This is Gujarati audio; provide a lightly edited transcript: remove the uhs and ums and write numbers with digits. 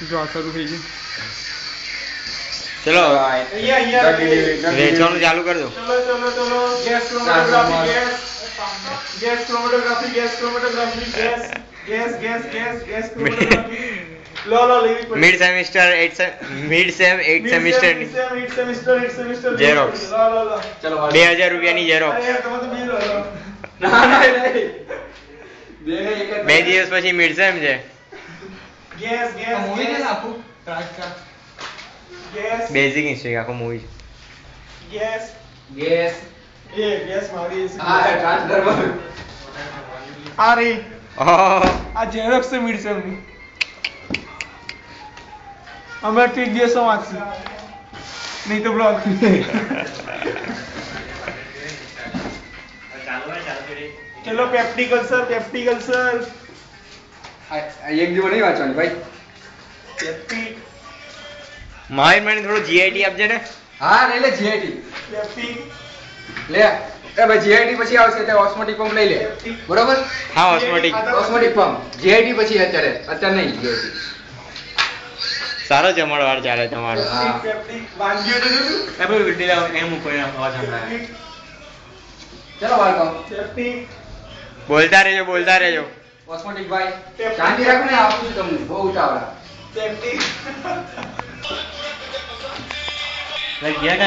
જો આ શરૂ થઈ ગયું. ચલો વેચવાનું ચાલુ કરી દો. ચલો ગેસ ક્રોમેટોગ્રાફી ગેસ ક્રોમેટોગ્રાફી લો લેવી પડે. Mid semester 8 semester xerox. ચલો 2000 રૂપિયાની ઝેરોક્સ. તમે તો બી લો. ના બે દિવસ પછી મિડ સેમ છે. ગેસ બેઝિક હિસ્ટ્રી આખો મૂવી ગેસ મારી આ રે આ ઝેરોક્સ છે મિડસેમ ની. અમે ઠીક દિવસો વાંચશું નહીં તો બ્લોગ. ચલો પેપ્ટિક અલ્સર એક દિવસ નહીં વાંચવાનું ભાઈ. પેપ્ટિક મહાવીર મને થોડું જીઆઈટી આપજે ને. હા લઈ લે જીઆઈટી લે. એ ભાઈ જીઆઈટી પછી આવશે તે ઓસ્મોટિક પંપ લઈ લે. બરોબર? હા ઓસ્મોટિક પંપ જીઆઈટી પછી અત્યારે નહીં જીઆઈટી. સારો જમણવાર ચાલે તમારો. હા. પેપ્ટિક વાંગ્યો તો ચલો બાળકો પેપ્ટિક બોલતા રહેજો. ઓસ્મોટિક ભાઈ શાંતિ રાખો ને, આપું છું તમને બહુ ઉતાવળા. પેપ્ટિક ગયા